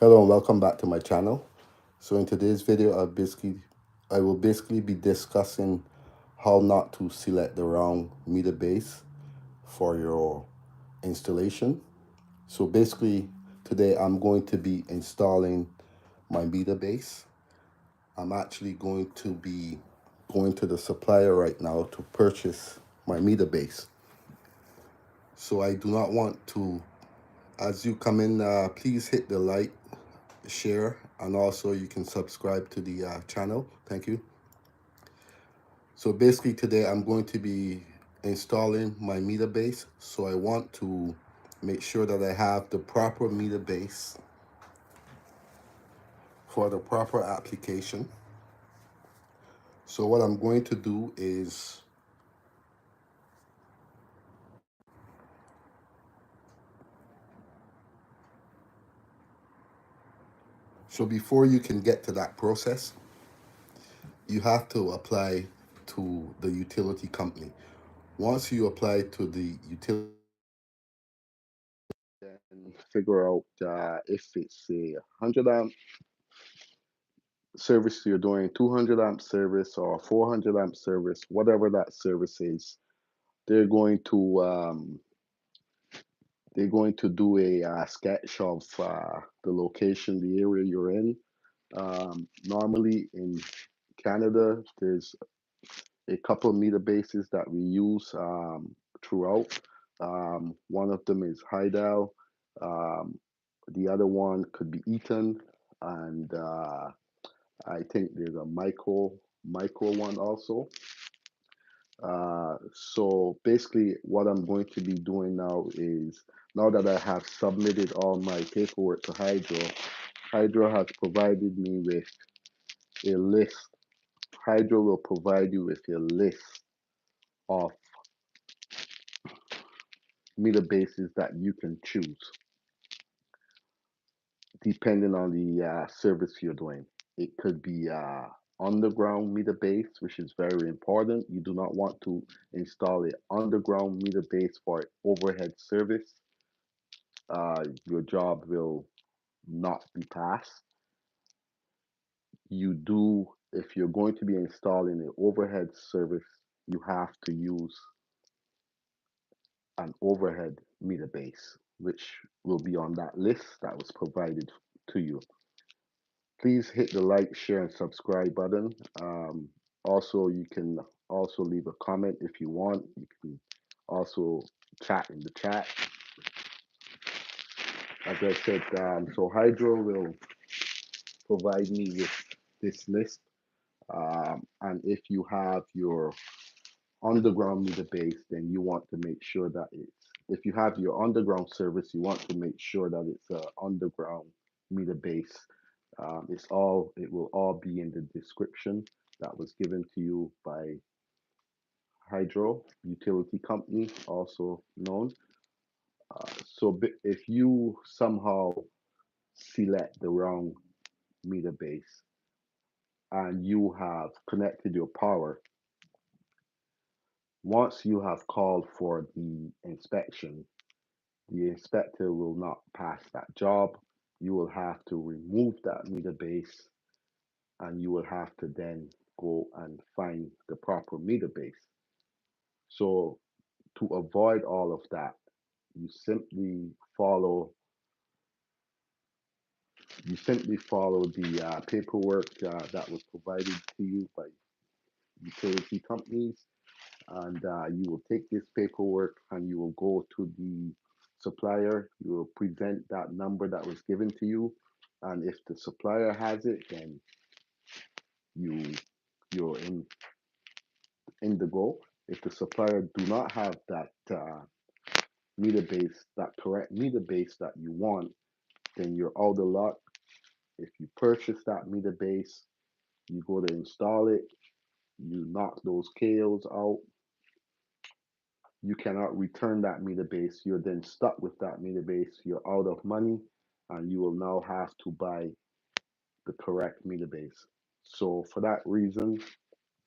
Hello and welcome back to my channel. So in today's video, I will basically be discussing how not to select the wrong meter base for your installation. So basically today I'm going to be installing my meter base. I'm actually going to be going to the supplier right now to purchase my meter base. So I do not want to, as you come in, please hit the like, share, and also you can subscribe to the channel. Thank you. So basically today I'm going to be installing my meter base. So I want to make sure that I have the proper meter base for the proper application. So what I'm going to do is, so before you can get to that process, you have to apply to the utility company. Once you apply to the utility, then figure out if it's a 100 amp service you're doing, 200 amp service or 400 amp service, whatever that service is. They're going to um, they're going to do a sketch of the location, the area you're in. Normally in Canada, there's a couple of meter bases that we use throughout. One of them is Hydel. Um, the other one could be Eaton, and I think there's a micro one also. So basically, what I'm going to be doing now is, now that I have submitted all my paperwork to Hydro has provided me with a list. Hydro will provide you with a list of meter bases that you can choose depending on the service you're doing. It could be underground meter base, which is very important. You do not want to install an underground meter base for overhead service. Your job will not be passed. You do, if you're going to be installing an overhead service, you have to use an overhead meter base, which will be on that list that was provided to you. Please hit the like, share, and subscribe button. Also, you can also leave a comment if you want. You can also chat in the chat. As I said, so Hydro will provide me with this list. And if you have your underground meter base, then you want to make sure that if you have your underground service, you want to make sure that it's an underground meter base. It will all be in the description that was given to you by Hydro Utility Company, also known. So if you somehow select the wrong meter base and you have connected your power, once you have called for the inspector will not pass that job. You will have to remove that meter base and you will have to then go and find the proper meter base. So to avoid all of that, you simply follow you simply follow the paperwork that was provided to you by utility companies, and you will take this paperwork and you will go to the supplier. You will present that number that was given to you, and if the supplier has it, then you you're in the go. If the supplier do not have that meter base, that correct meter base that you want, then you're out of luck. If you purchase that meter base, you go to install it, you knock those cables out, you cannot return that meter base. You're then stuck with that meter base. You're out of money, and you will now have to buy the correct meter base. So, for that reason,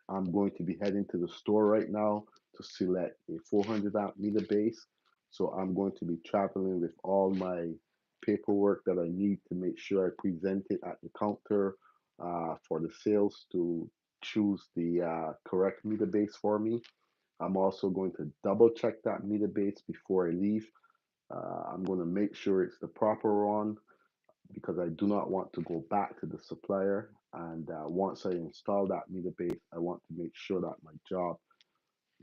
I'm going to be heading to the store right now to select a 400 amp meter base. So, I'm going to be traveling with all my paperwork that I need to make sure I present it at the counter for the sales to choose the correct meter base for me. I'm also going to double check that meter base before I leave. I'm going to make sure it's the proper one because I do not want to go back to the supplier. And once I install that meter base, I want to make sure that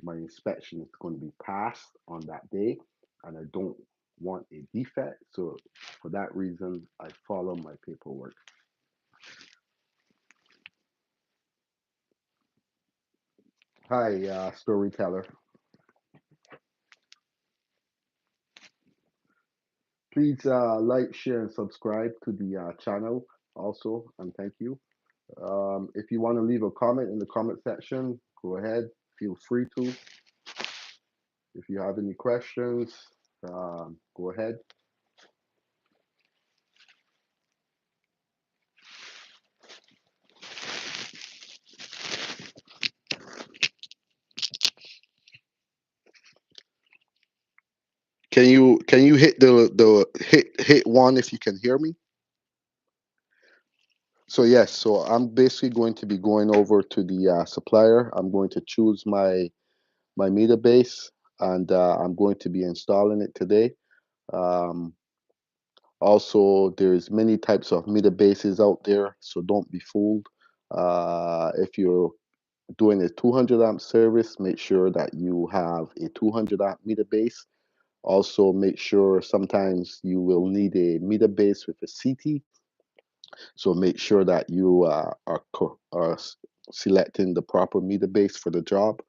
my inspection is going to be passed on that day, and I don't want a defect. So for that reason, I follow my paperwork. Hi, storyteller. Please like, share, and subscribe to the channel also, and thank you. If you want to leave a comment in the comment section, go ahead. Feel free to. If you have any questions, go ahead. Can you hit the hit one if you can hear me? So yes, so I'm basically going to be going over to the supplier. I'm going to choose my meter base, and I'm going to be installing it today. Um, Also, there's many types of meter bases out there, so don't be fooled. If you're doing a 200 amp service, make sure that you have a 200 amp meter base. Also, make sure sometimes you will need a meter base with a CT. So make sure that you are selecting the proper meter base for the job.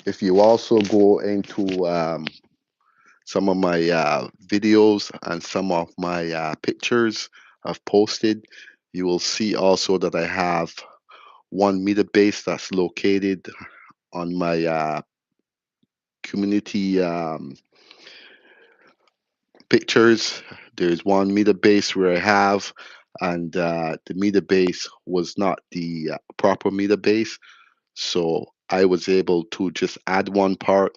If you also go into some of my videos and some of my pictures I've posted, you will see also that I have one meter base that's located on my community pictures. There's one meter base where I have, and the meter base was not the proper meter base. So I was able to just add one part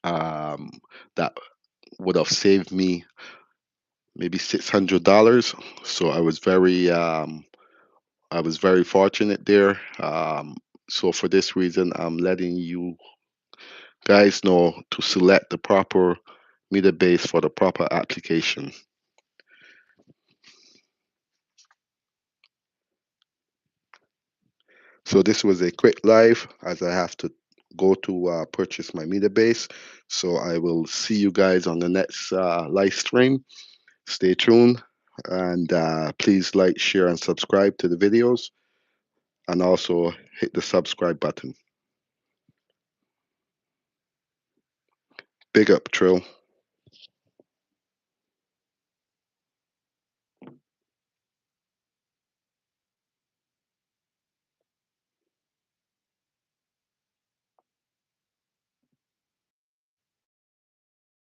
um, that would have saved me maybe $600. So I was very fortunate there. So for this reason, I'm letting you guys know to select the proper meter base for the proper application. So this was a quick live as I have to go to purchase my meter base. So I will see you guys on the next live stream. Stay tuned, and please like, share, and subscribe to the videos, and also hit the subscribe button. Big up, Trill.